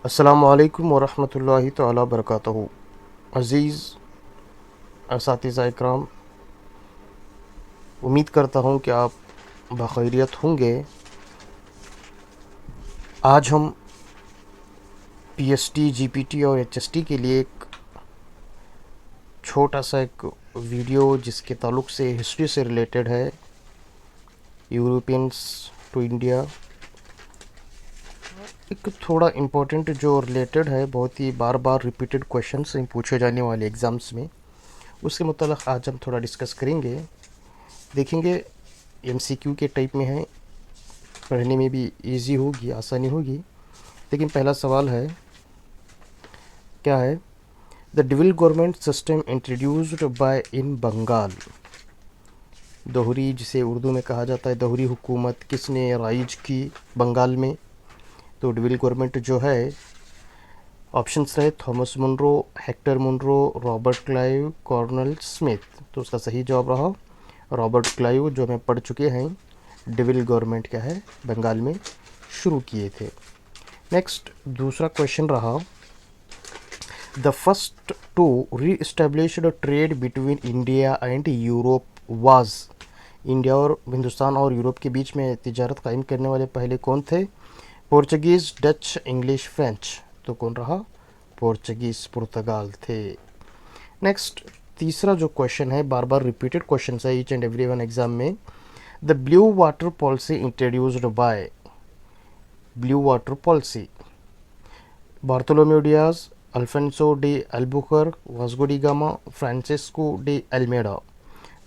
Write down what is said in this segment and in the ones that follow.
अस्सलामुअलैकुम वरहमतुल्लाहि तआला बरकातहू। अज़ीज़ असातिज़ा इकराम, उम्मीद करता हूँ कि आप बखैरियत होंगे। आज हम पीएसटी, जीपीटी और एचएसटी के लिए एक छोटा सा एक वीडियो जिसके ताल्लुक़ से हिस्ट्री से रिलेटेड है, यूरोपियंस टू इंडिया, एक थोड़ा इम्पोर्टेंट जो रिलेटेड है, बहुत ही बार बार रिपीटेड क्वेश्चन से पूछे जाने वाले एग्ज़ाम्स में, उसके मुताल्लिक़ आज हम थोड़ा डिस्कस करेंगे। देखेंगे एमसीक्यू के टाइप में है, पढ़ने में भी इजी होगी, आसानी होगी। लेकिन पहला सवाल है, क्या है? The dual government system introduced by in Bengal. दोहरी, जिसे उर्दू में कहा जाता है दोहरी हुकूमत, किसने राइज की बंगाल में? तो डिविल गवर्नमेंट जो है, ऑप्शंस रहे Thomas Munro, Hector Munro, Robert Clive, Colonel Smith. तो उसका सही जवाब रहा रॉबर्ट क्लाइव, जो हमें पढ़ चुके हैं। डिविल गवर्नमेंट क्या है, बंगाल में शुरू किए थे। नेक्स्ट दूसरा क्वेश्चन रहा, the first to reestablished trade between India and Europe was. India और हिंदुस्तान और यूरोप के बीच में तिजारत कायम करने वाले पहले कौन थे? Portuguese, Dutch, English, French. तो कौन रहा? पोर्चुगीज़, पुर्तगाल थे। नेक्स्ट तीसरा जो क्वेश्चन है, बार बार रिपीटेड क्वेश्चन है each and every one exam में। The blue water policy introduced by. Blue water policy, Bartolomeu Dias, Afonso de Albuquerque, Vasco da Gama, Francisco de Almeida.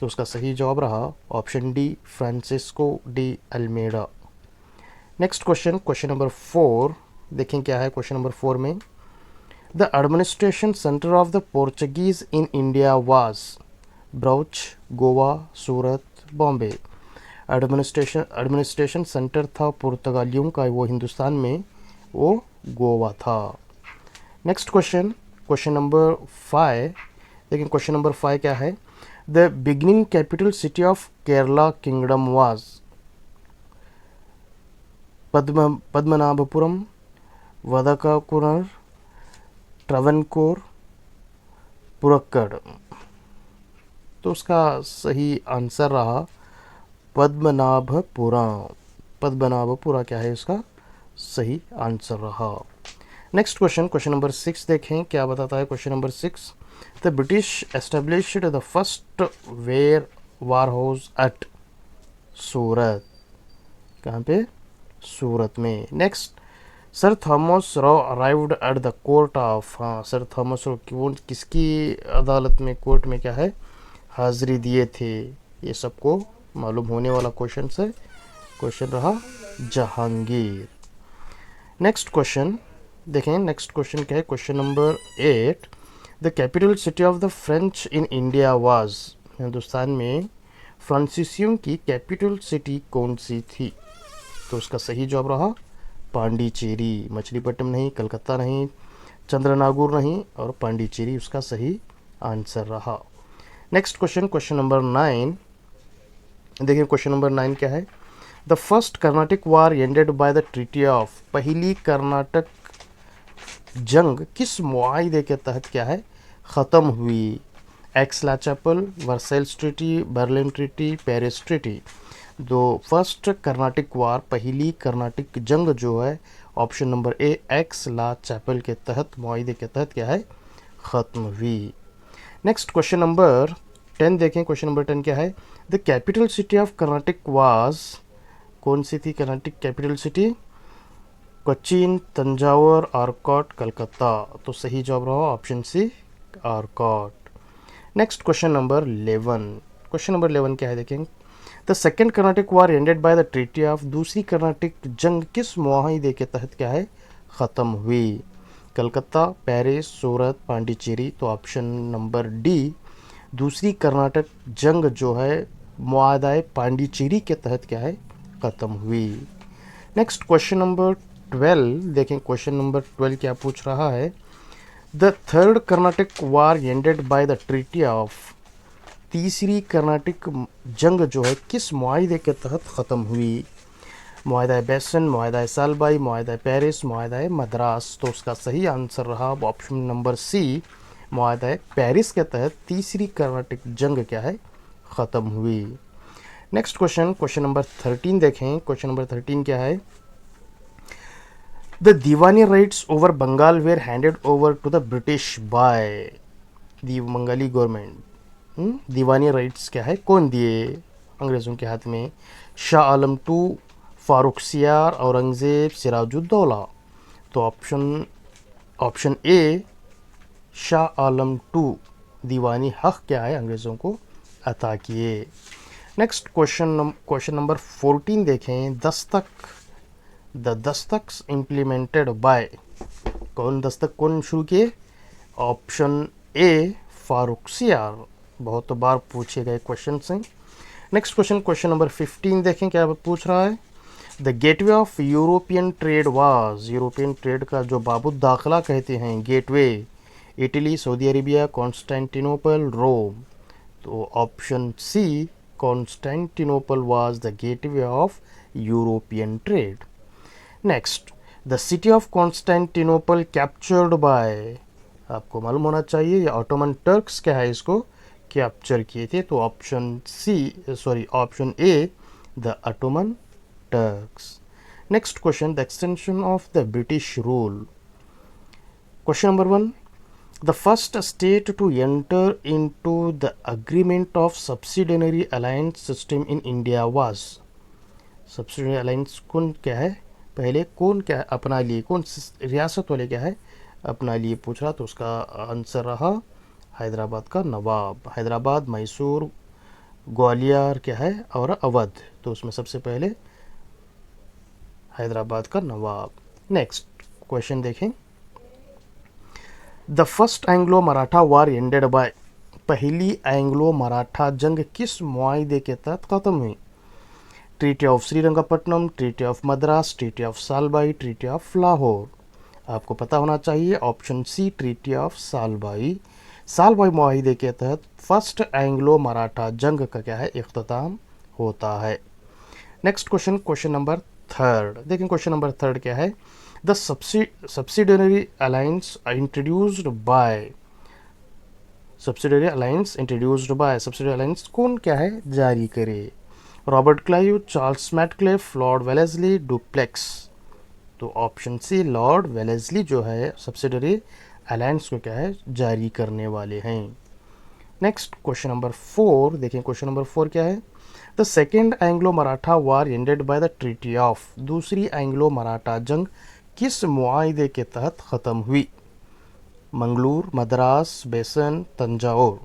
तो उसका सही जवाब रहा option D, Francisco de Almeida. Next question, question number 4, देखें क्या है question number 4 में। The administration centre of the Portuguese in India was. Broach, Goa, Surat, Bombay. Administration centre था पुर्तगालियों का, वो हिंदुस्तान में, वो गोवा था। नेक्स्ट क्वेश्चन, क्वेश्चन नंबर 5, लेकिन क्वेश्चन नंबर 5 क्या है? The beginning capital city of Kerala kingdom was. Padmanabhapuram, Vadakkumkur, Travancore, Purakkad. तो उसका सही आंसर रहा पद्मनाभपुरा। पद्मनाभपुरा क्या है, उसका सही आंसर रहा। नेक्स्ट क्वेश्चन, क्वेश्चन नंबर 6 देखें क्या बताता है question number 6। The British established the first warehouse at. Surat. कहाँ पे? सूरत में। Next, sir Thomas Roe arrived at the court of. हाँ, सर थॉमस रॉ किसकी अदालत में, कोर्ट में क्या है, हाजिरी दिए थे? ये सबको मालूम होने वाला क्वेश्चन है। क्वेश्चन रहा जहांगीर। नेक्स्ट क्वेश्चन देखें, नेक्स्ट क्वेश्चन क्या है, question number 8। The capital city of the French in India was. Hindustan में फ्रांसीसियों की कैपिटल सिटी कौन सी थी? तो उसका सही जवाब रहा पांडिचेरी। मछलीपट्टनम नहीं, कलकत्ता नहीं, चंद्रनागुर नहीं, और पांडिचेरी उसका सही आंसर रहा। नेक्स्ट क्वेश्चन, क्वेश्चन नंबर 9, देखिए क्वेश्चन नंबर 9 क्या है? The first Carnatic war ended by the treaty of. पहली कर्नाटक जंग किस मुआहिदे के तहत क्या है, ख़त्म हुई? Aix la Chapelle, Versailles treaty, Berlin treaty, Paris treaty. दो फर्स्ट कर्नाटिक वार, पहली कर्नाटिक जंग जो है, option number A, Aix la Chapelle के तहत, मुआहिदे के तहत क्या है, ख़त्म हुई। नेक्स्ट क्वेश्चन नंबर 10 देखें, क्वेश्चन नंबर 10 क्या है? The capital city of Carnatic was. कौन सी थी कर्नाटिक कैपिटल सिटी? कोचीन, तंजावर, आरकॉट, कलकत्ता। तो सही जवाब रहा option C, Arcot. Next question number 11, question number 11 क्या है देखें? The second Carnatic war ended by the treaty of. दूसरी कर्नाटिक जंग किस मुआहिदे के तहत क्या है, ख़त्म हुई? कलकत्ता, पेरिस, सूरत, पांडिचेरी। तो ऑप्शन नंबर डी, दूसरी कर्नाटक जंग जो है मुआहदा पांडिचेरी के तहत क्या है, ख़त्म हुई। नेक्स्ट क्वेश्चन नंबर 12 देखें, क्वेश्चन नंबर 12 क्या पूछ रहा है? The third Carnatic war ended by the treaty of. तीसरी कर्नाटिक जंग जो है किस मुआहिदे के तहत ख़त्म हुई? मुआहदा बेसन, मुआहदा सालबाई, मुआहदा पेरिस, मुआहदा मद्रास। तो उसका सही आंसर रहा ऑप्शन नंबर सी, मुआहदा पेरिस के तहत तीसरी कर्नाटिक जंग क्या है, ख़त्म हुई। नेक्स्ट क्वेश्चन, क्वेश्चन नंबर 13 देखें। क्वेश्चन नंबर 13 क्या है? The diwani rights over Bengal were handed over to the British by the Bengali government. Diwani rights क्या है, कौन दिए अंग्रेज़ों के हाथ में? शाह आलम टू, फारुखसियार, औरंगज़ेब, सिराजुद्दौला। तो option A Shah Alam two दीवानी हक क्या है अंग्रेज़ों को अता किए। नेक्स्ट क्वेश्चन नंबर 14 देखें। दस्तक, द दस्तक्स इम्प्लीमेंटेड बाय, कौन दस्तक कौन शुरू किए? Option A Farrukhsiyar. बहुत बार पूछे गए क्वेश्चन हैं। नेक्स्ट क्वेश्चन, क्वेश्चन नंबर 15 देखें क्या पूछ रहा है। The gateway of European trade was, European trade का जो बाबुल दाखिला कहते हैं gateway, Italy, Saudi Arabia, Constantinople, Rome. तो option C Constantinople was the gateway of European trade. Next, the city of Constantinople captured by, आपको मालूम होना चाहिए ये ऑटोमन टर्क्स क्या है इसको कैप्चर किए थे। तो option A the Ottoman Turks. Next question, the extension of the British rule. Question number 1, the first state to enter into the agreement of subsidiary alliance system in India was. Subsidiary alliance कौन क्या है, पहले कौन क्या अपना लिए, कौन रियासत वाले क्या है अपना लिए पूछ रहा। तो उसका आंसर रहा हैदराबाद का नवाब। हैदराबाद, मैसूर, ग्वालियर क्या है और अवध। तो उसमें सबसे पहले हैदराबाद का नवाब। नेक्स्ट क्वेश्चन देखें। The first Anglo Maratha war ended by, पहली एंग्लो मराठा जंग किस मुआहदे के तहत खत्म हुई? Treaty of Srirangapatnam, treaty of Madras, treaty of Salbai, treaty of Lahore. आपको पता होना चाहिए option C treaty of Salbai. Salbai मुआहिदे के तहत फर्स्ट एंग्लो मराठा जंग का क्या है, इख्तिताम होता है। नेक्स्ट क्वेश्चन, क्वेश्चन नंबर 3 देखें। क्वेश्चन नंबर 3 क्या है? The subsidiary alliance introduced by, subsidiary alliance introduced by, subsidiary alliance कौन क्या है जारी करे? Robert Clive, Charles Metcalfe, Lord Wellesley, Dupleix. तो ऑप्शन सी लॉर्ड वेलेस्ली जो है सब्सिडियरी अलायंस को क्या है जारी करने वाले हैं। नेक्स्ट क्वेश्चन नंबर 4 देखें। क्वेश्चन नंबर 4 क्या है? The second Anglo Maratha war ended by the treaty of, दूसरी एंग्लो मराठा जंग किस मुआहदे के तहत ख़त्म हुई? मंगलूर, मद्रास, बेसन, तंजावुर।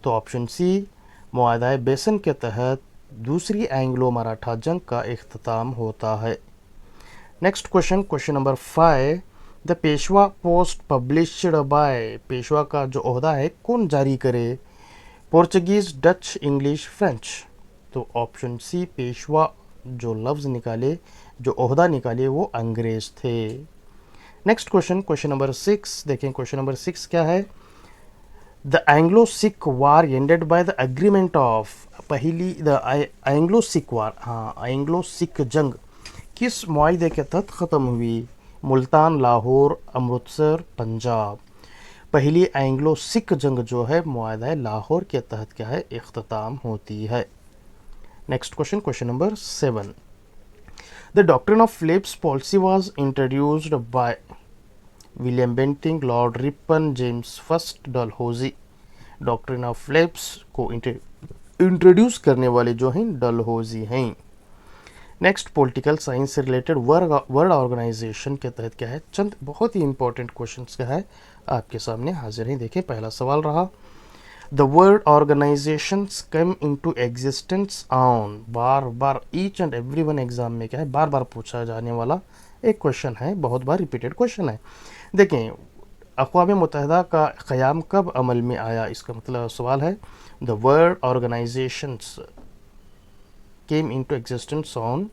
तो ऑप्शन सी मुआहदा बेसन के तहत दूसरी एंग्लो मराठा जंग का इख्तिताम होता है। Next question, question number 5, the Peshwa post published by, Peshwa का जो ओहदा है कौन जारी करे? Portuguese, Dutch, English, French. तो ऑप्शन सी पेशवा जो लफ्ज़ निकाले, जो ओहदा निकाले वो अंग्रेज़ थे। नेक्स्ट क्वेश्चन, क्वेश्चन नंबर 6 देखें। क्वेश्चन नंबर 6 क्या है? The Anglo Sikh war ended by the agreement of, पहली द एंग्लो सिख वार, हाँ एंग्लो सिख जंग किस मुआहदे के तहत ख़त्म हुई? मुल्तान, लाहौर, अमृतसर, पंजाब। पहली एंग्लो सिख जंग जो है मुआहदा लाहौर के तहत क्या है इख्तिताम होती है। Next question, question number 7, the doctrine of Philips policy was introduced by William Bentinck, Lord Ripon, James first Dalhousie. Doctrine of Philips को इंट्रोड्यूस करने वाले जो हैं डलहौजी हैं। नेक्स्ट पॉलिटिकल साइंस से रिलेटेड वर्ल्ड ऑर्गेनाइजेशन के तहत क्या है, चंद बहुत ही इंपॉर्टेंट क्वेश्चंस क्या है आपके सामने हाजिर हैं। देखें पहला सवाल रहा, the world organisations come into existence on, bar bar each and every one exam में क्या है बार बार पूछा जाने वाला एक क्वेश्चन है, बहुत बार रिपीटेड क्वेश्चन है। देखें अक़वाम मुत्तहिदा का क़याम कब अमल में आया, इसका मतलब सवाल है the world organisations came into existence on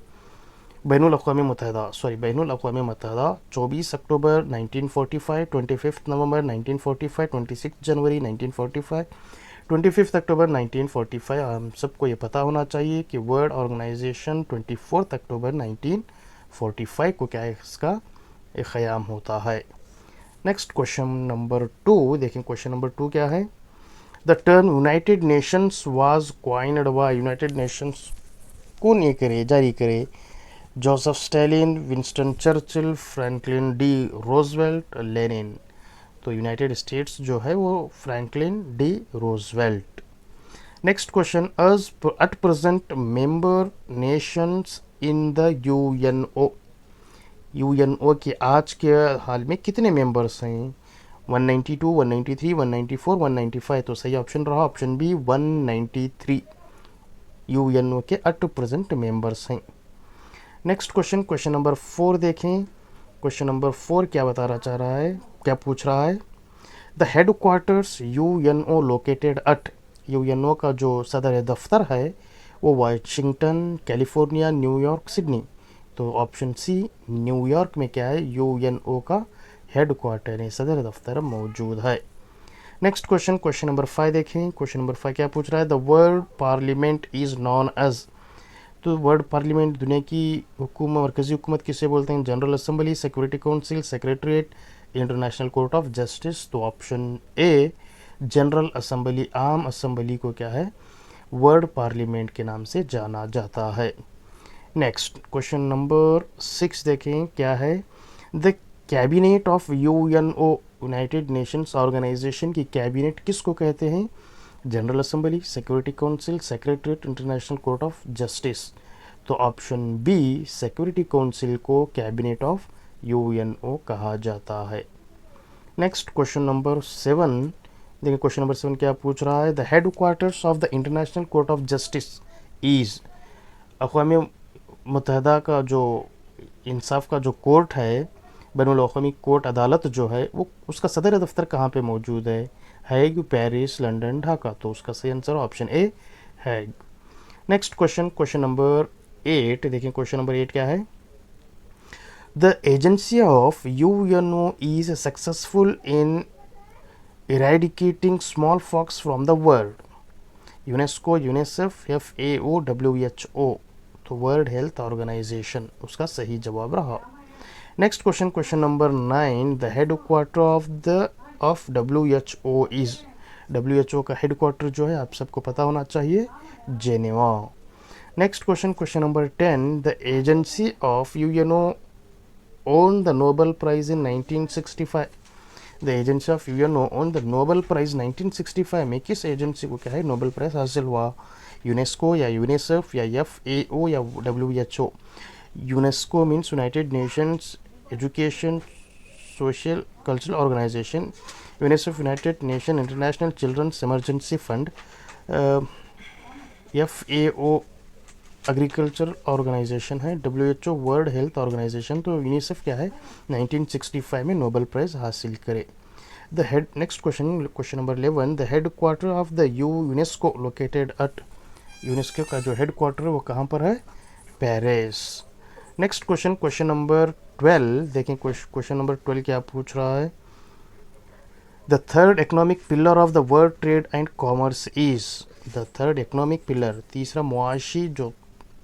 बैनुल अक़वामी मुत्तहिदा 24 अक्टूबर 1945, 25 नवंबर 1945, 26 जनवरी 1945, 25 अक्टूबर 1945, हम सबको ये पता होना चाहिए कि वर्ल्ड ऑर्गेनाइजेशन 24 अक्टूबर 1945 को क्या है, इसका एक क़याम होता है। नेक्स्ट क्वेश्चन नंबर 2 देखें, क्वेश्चन नंबर 2 क्या है। The term United Nations was coined by, United Nations कौन ये करे, जारी करे? Joseph Stalin, Winston Churchill, Franklin D Roosevelt, Lenin. तो यूनाइटेड स्टेट्स जो है वो Franklin D Roosevelt. Next question, as at present member nations in the UNO, UNO के आज के हाल में कितने मेंबर्स हैं? 192, 193, 194, 195। तो सही ऑप्शन रहा ऑप्शन बी 193 यूएनओ के एट प्रेजेंट मेंबर्स हैं। नेक्स्ट क्वेश्चन, क्वेश्चन नंबर 4 देखें। क्वेश्चन नंबर 4 क्या बताना चाह रहा है, क्या पूछ रहा है? The head quarters UNO located at, UNO का जो सदर दफ्तर है वो वाशिंगटन, कैलिफोर्निया, न्यूयॉर्क, सिडनी। तो ऑप्शन सी न्यूयॉर्क में क्या है, यूएनओ का हेड क्वार्टर है, सदर दफ्तर मौजूद है। नेक्स्ट क्वेश्चन, क्वेश्चन नंबर 5 देखें। क्वेश्चन नंबर 5 क्या पूछ रहा है? The world parliament is known as, तो वर्ल्ड पार्लियामेंट दुनिया की हुकूमत, मरकज़ी हुकूमत किसे बोलते हैं? General assembly, security council, secretariat, international court of justice. तो ऑप्शन ए जनरल असम्बली, आम असम्बली को क्या है, वर्ल्ड पार्लियामेंट के नाम से जाना जाता है। नेक्स्ट क्वेश्चन नंबर 6 देखें क्या है। The cabinet of UNO, United Nations organisation की कैबिनेट किसको कहते हैं? General assembly, security council, secretariat, international court of justice. तो ऑप्शन बी सिक्योरिटी काउंसिल को कैबिनेट ऑफ यूएनओ कहा जाता है। नेक्स्ट क्वेश्चन नंबर 7 देखिए, क्वेश्चन नंबर 7 क्या पूछ रहा है? The headquarters of the International court of Justice is, अक़वाम मुत्तहदा का जो इंसाफ का जो कोर्ट है, बैनुल अक़वामी कोर्ट अदालत जो है, वो उसका सदर दफ्तर कहाँ पे मौजूद है? Hague, Paris, London, Dhaka. तो उसका सही answer option A Hague. Next question, question number 8 देखिए, क्वेश्चन नंबर 8 क्या है? The agency of UNO is successful in eradicating small pox from the world. UNESCO, UNICEF, FAO, WHO। तो वर्ल्ड हेल्थ ऑर्गेनाइजेशन उसका सही जवाब रहा। Next question, question number 9, the headquarter of WHO is, WHO का headquarter जो है आप सबको पता होना चाहिए, Geneva. Next question, question number 10, the agency of UNO won the Nobel prize in 1965। The agency of UNO won the Nobel prize 1965 में किस एजेंसी को क्या है नोबेल प्राइज हासिल हुआ? यूनेस्को या यूनिसेफ या FAO या WHO। UNESCO means United Nations education social cultural organisation, UNICEF United Nation international children's emergency fund, FAO agriculture organisation है, WHO वर्ल्ड हेल्थ ऑर्गेनाइजेशन। तो यूनिसेफ क्या है 1965 में नोबेल प्राइज हासिल करे। The head, next question, question number 11, the headquarter of the UNESCO located at, UNESCO का जो headquarter है वो कहाँ पर है? Paris. Next question, question number 12 देखें, क्वेश्चन नंबर 12 क्या पूछ रहा है? The third economic pillar of the world trade and commerce is, the third economic pillar, तीसरा मुआशी जो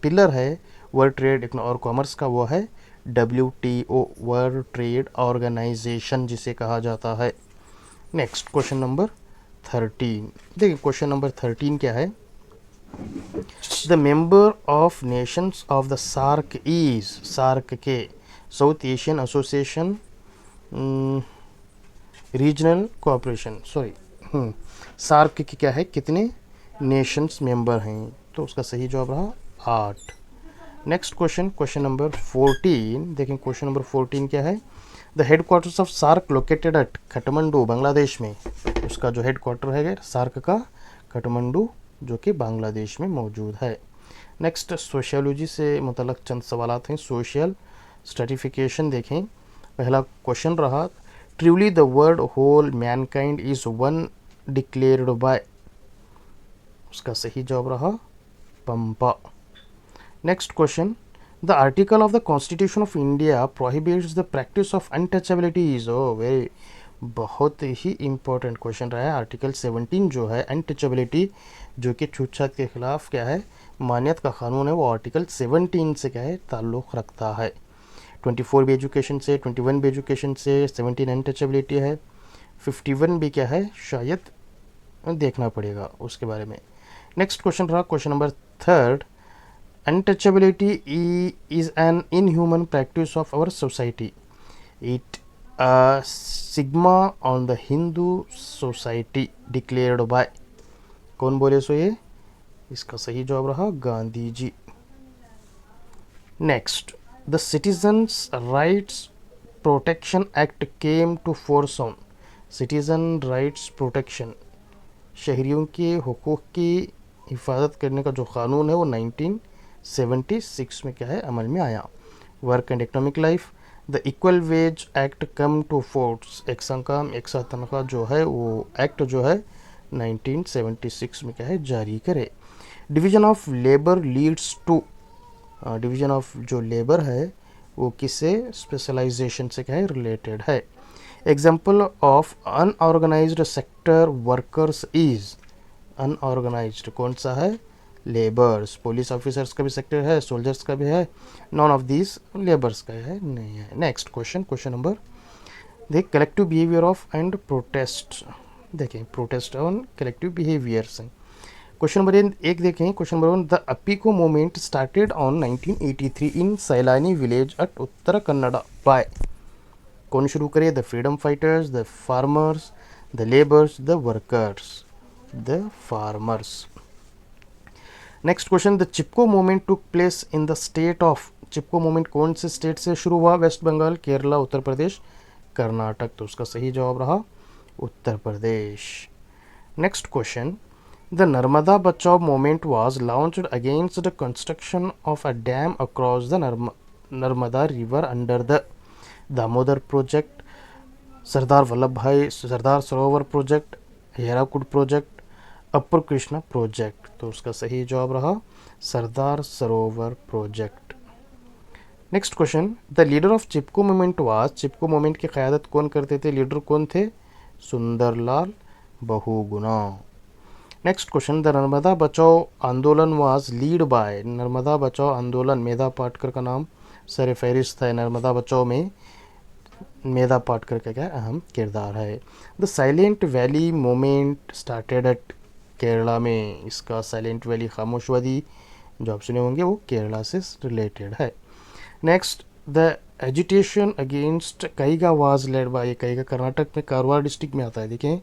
पिलर है वर्ल्ड ट्रेड और कॉमर्स का वो है WTO, वर्ल्ड ट्रेड ऑर्गेनाइजेशन जिसे कहा जाता है। नेक्स्ट क्वेश्चन नंबर 13 देखिए, क्वेश्चन नंबर 13 क्या है? The member of nations of the SAARC is, SAARC के South Asian Association Regional Cooperation, sorry SAARC की क्या है, कितने नेशंस मेंबर हैं? तो उसका सही जवाब रहा 8। नेक्स्ट क्वेश्चन, क्वेश्चन नंबर 14 देखें, क्वेश्चन नंबर 14 क्या है? The headquarters of SAARC located at Kathmandu, Bangladesh में। उसका जो हेड क्वार्टर है सार्क का काठमांडू जो कि बांग्लादेश में मौजूद है। नेक्स्ट सोशियोलॉजी से मुतल्लक चंद सवालात हैं। सोशल स्ट्रेटिफिकेशन देखें, पहला क्वेश्चन रहा, truly the world whole mankind is one declared by, उसका सही जवाब रहा Pampa. Next question, the article of the constitution of India prohibits the practice of untouchability is, oh very बहुत ही इम्पोर्टेंट क्वेश्चन रहा है। आर्टिकल 17 जो है अनटचेबिलिटी, जो कि छूतछात के खिलाफ क्या है मान्यत का कानून है, वो आर्टिकल 17 से क्या है ताल्लुक़ रखता है। 24 भी एजुकेशन से, 21 भी एजुकेशन से, 17 अनटचेबिलिटी है, 51 भी क्या है शायद देखना पड़ेगा उसके बारे में। नेक्स्ट क्वेश्चन रहा question number 3, untouchability is an inhuman practice of our society, it stigma on the Hindu society declared by, कौन बोले सो ये, इसका सही जवाब रहा Gandhi ji. Next, the citizens rights protection act came to force on, citizen rights protection, शहरियों के हुकूक की हिफाजत करने का जो कानून है वो 1976 में क्या है अमल में आया। Work and economic life, the equal wage act come to force, एक सा काम एक सा तनख्वाह जो है वो एक्ट जो है 1976 में क्या है जारी करे। Division of labour leads to, division of जो लेबर है वो किससे स्पेशलाइजेशन से क्या है रिलेटेड है। Example of unorganised sector workers is, unorganised कौन सा है लेबर्स, पुलिस ऑफिसर्स का भी सेक्टर है, सोल्जर्स का भी है, नॉन ऑफ दिस लेबर्स का है नहीं है। नेक्स्ट क्वेश्चन, क्वेश्चन नंबर देख collective behaviour of and protest, देखें protest on collective behaviours. Question number 1 देखें, question number 1, the Appiko movement started on 1983 in Sailani village at Uttar Kannada by, कौन शुरू करे, the freedom fighters, the farmers, the labours, the workers, the farmers. Next question, the Chipko movement took place in the state of, Chipko movement कौन से state से शुरू हुआ, West Bengal, Kerala, Uttar Pradesh, Karnataka, तो उसका सही जवाब रहा Uttar Pradesh. Next question, the Narmada Bachao movement was launched against the construction of a dam across the Narmada river under the Damodar project, Sardar Vallabh Bhai Sardar Sarovar project, Hirakud project, upper Krishna project, तो उसका सही जवाब रहा Sardar Sarovar project. Next question, the leader of Chipko movement was, Chipko movement की क़यादत कौन करते थे, लीडर कौन थे, Sundarlal Bahuguna. Next question, the Narmada Bachao Andolan was lead by, Narmada Bachao आंदोलन मेधा पाटकर का नाम सर फहरिस्त है, नर्मदा बचाओ में मेधा पाटकर का क्या अहम किरदार है। The silent valley movement started at Kerala में, इसका साइलेंट वैली खामोश वादी जो आप सुने होंगे वो केरला से रिलेटेड है। Next, the agitation against Kaiga was led by, Kaiga Karnataka में कारवार डिस्ट्रिक्ट में आता है, देखें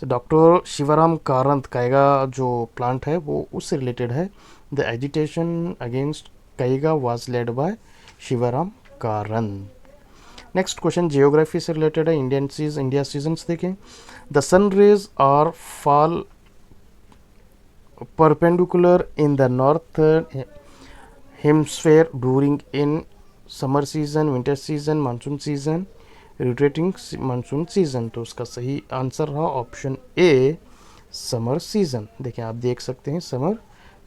डॉक्टर शिवराम कारंत, कईगा जो प्लांट है वो उससे रिलेटेड है। The agitation against Kaiga was led by Shivaram Karanth. Next question geography से रिलेटेड है, इंडिया सीजन्स देखें, the sun rays are fall perpendicular in the northern hemisphere during in summer season, winter season, monsoon season, rotating monsoon season, तो उसका सही answer रहा option A summer season. देखें आप देख सकते हैं summer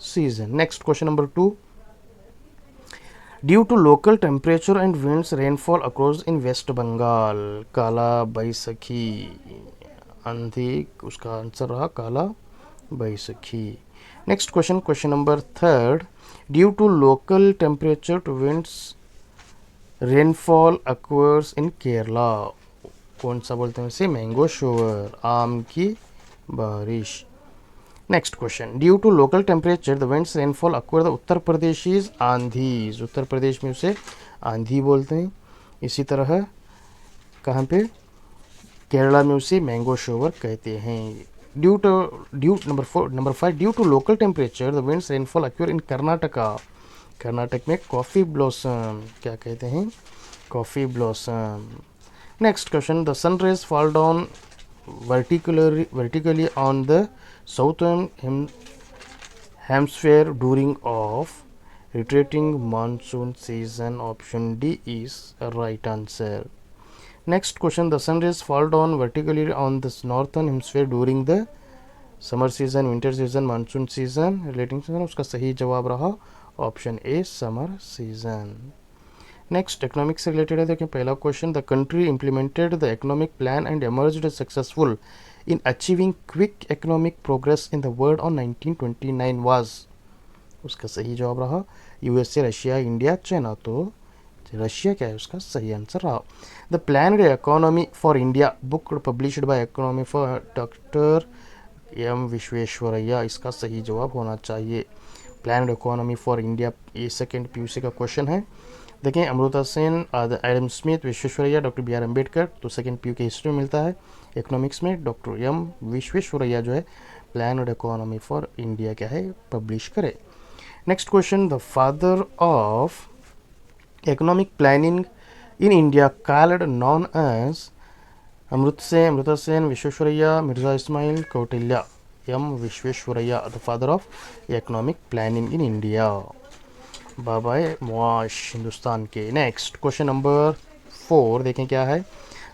season. Next question number 2, due to local temperature and winds rainfall across in West Bengal, Kala Baisakhi आंधी, उसका आंसर रहा Kala Baisakhi. Next question, question number 3, due to local temperature to winds rainfall occurs in Kerala, कौन सा बोलते हैं इसे, मैंगो शोवर, आम की बारिश। Next question, due to local temperature the winds rainfall occur the Uttar Pradesh आंधीज, उत्तर प्रदेश में उसे आंधी बोलते हैं। इसी तरह कहाँ पे, केरला में उसे मैंगो शोवर कहते हैं। Number 5, due to local temperature the winds rainfall occur in Karnataka, Karnataka में कॉफ़ी ब्लॉसम, क्या कहते हैं, coffee blossom. Next question, the sun rays fall down vertically on the southern hemisphere during of retreating monsoon season, option D is a right answer. Next question, the sun rays fall down vertically on the northern hemisphere during the summer season, winter season, monsoon season, relating season, उसका सही जवाब रहा option A summer season. Next economic से related है, देखिए पहला question, the country implemented the economic plan and emerged successful in achieving quick economic progress in the world on 1929 was. उसका सही जवाब रहा यूएसए, रशिया, इंडिया, चाइना। तो Russia क्या है उसका सही आंसर रहा। The planned economy for India book published by economy for doctor M Visvesvaraya, इसका सही जवाब होना चाहिए। प्लान्ड इकोनॉमी फॉर इंडिया, ये सेकेंड पीयूसी का क्वेश्चन है। देखें Amartya Sen, Adam Smith, Visvesvaraya, doctor B R Ambedkar, तो सेकेंड पीयू के हिस्ट्री में मिलता है। इकोनॉमिक्स में डॉक्टर एम विश्वेश्वरैया जो है प्लान्ड इकोनॉमी फॉर इंडिया क्या है पब्लिश करे। Next question, the father of economic planning in India called known as Amartya Sen, Visvesvaraya, Mirza Ismail, Kautilya. M Visvesvaraya the father of economic planning in India, बाबाए मुआश हिंदुस्तान के। नेक्स्ट क्वेश्चन नंबर 4 देखें क्या है।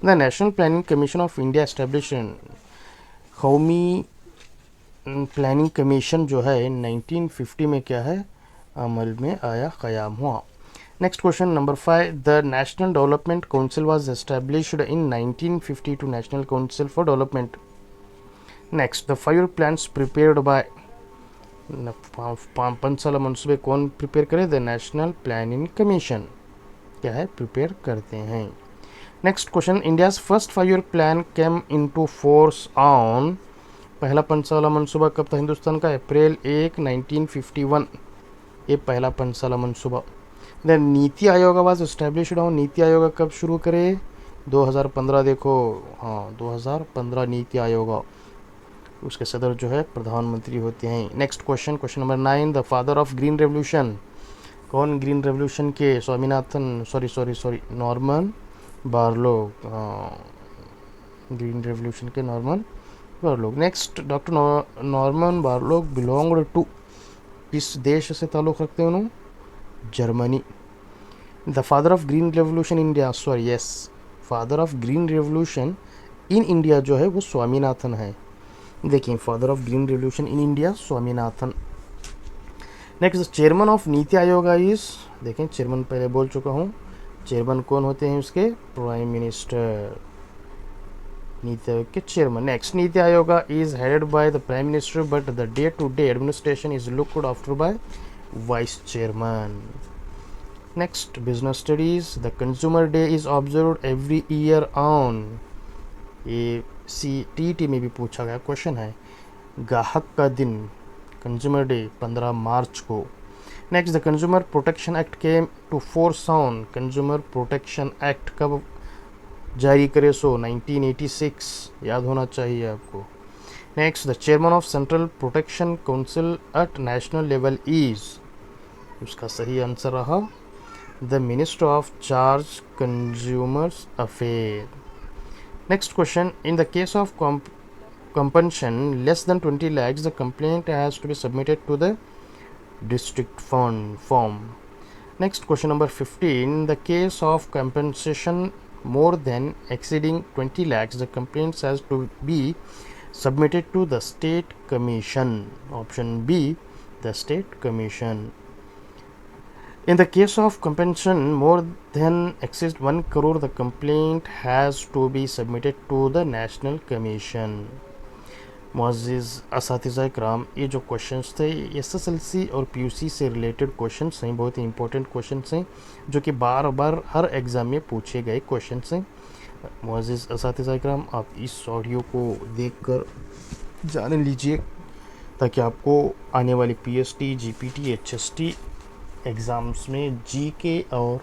The national planning commission of India establish, कौमी planning commission जो है 1950 में क्या है अमल में आया, क़याम हुआ। Next question number 5, the national development council was established in 1952, national council for development. Next, the 5 plans prepared by, 5 साल मनसूबे कौन प्रिपेयर करे, द नेशनल प्लानिंग कमीशन क्या है प्रिपेयर करते हैं। Next question, India's first 5 plan came into force on, पहला 5 साल मनसूबा कब था हिंदुस्तान का, अप्रैल 1, 1951, ये पहला 5 साल मनसूबा। The NITI Aayog was established on, NITI Aayog कब शुरू करे, 2015, देखो हाँ 2015 नीति आयोग, उसके सदर जो है प्रधानमंत्री होते हैं। Next question, question number 9, the father of green revolution, कौन ग्रीन रेवोल्यूशन के, Swaminathan sorry Norman Borlaug, green revolution के Norman Borlaug. Next, doctor Norman Borlaug belonged to, किस देश से ताल्लुक़ रखते हैं उन्होंने, Germany. The father of green revolution India, father of green revolution in India जो है वो स्वामीनाथन है। देखिए father of green revolution in India Swaminathan. Next, chairman of नीति आयोग इज, देखें चेयरमैन पहले बोल चुका हूँ, चेयरमैन कौन होते हैं उसके, प्राइम मिनिस्टर, नीति आयोग के chairman. Next, NITI Aayog is headed by the prime minister but the day to day administration is looked after by vice chairman. Next, business studies, the consumer day is observed every year on, ये CTT में भी पूछा गया question है, ग्राहक का दिन consumer day 15 March को। Next, the consumer protection act came to force on, consumer protection act कब जारी करे, 1986, याद होना चाहिए आपको। Next, the chairman of central protection council at national level is, उसका सही आंसर रहा the minister of charge consumers affair. Next question, in the case of compensation less than 20 lakhs, the complaint has to be submitted to the district fund form. Next question number 15, in the case of compensation more than exceeding 20 lakhs, the complaint has to be submitted to the state commission. Option B, the state commission. In the case of compensation more than exceeds 1 crore, the complaint has to be submitted to the National Commission. मुअज़्ज़िज़ असातिज़ा इकराम, ये जो questions थे SSLC और PUC से related questions हैं, बहुत ही important questions हैं जो कि बार बार हर एग्ज़ाम में पूछे गए क्वेश्चंस हैं। मुअज़्ज़िज़ असातिज़ा इकराम, आप इस ऑडियो को देखकर जान लीजिए ताकि आपको आने वाली PST, GPT, HST एग्ज़ाम्स में GK और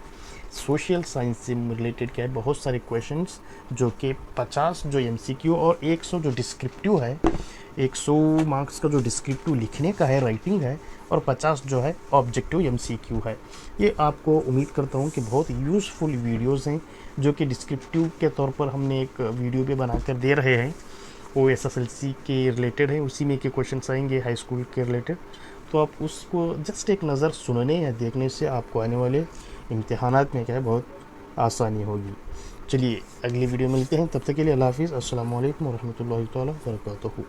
सोशल साइंस से रिलेटेड क्या है बहुत सारे क्वेश्चंस जो कि 50 जो MCQ और 100 जो डिस्क्रिप्टिव है, 100 मार्क्स का जो डिस्क्रिप्टिव लिखने का है, राइटिंग है, और 50 जो है ऑब्जेक्टिव MCQ है। ये आपको उम्मीद करता हूँ कि बहुत यूज़फुल वीडियोज़ हैं जो कि डिस्क्रिप्टिव के तौर पर हमने एक वीडियो पे बनाकर दे रहे हैं, वो SSLC के रिलेटेड है, उसी में के क्वेश्चंस आएंगे हाई स्कूल के रिलेटेड। तो आप उसको जस्ट एक नज़र सुनने या देखने से आपको आने वाले इम्तिहानात में क्या है बहुत आसानी होगी। चलिए अगली वीडियो मिलते हैं, तब तक के लिए अल्लाह हाफ़िज़, अस्सलामु अलैकुम वरहमतुल्लाहि तआला वबरकातुहू।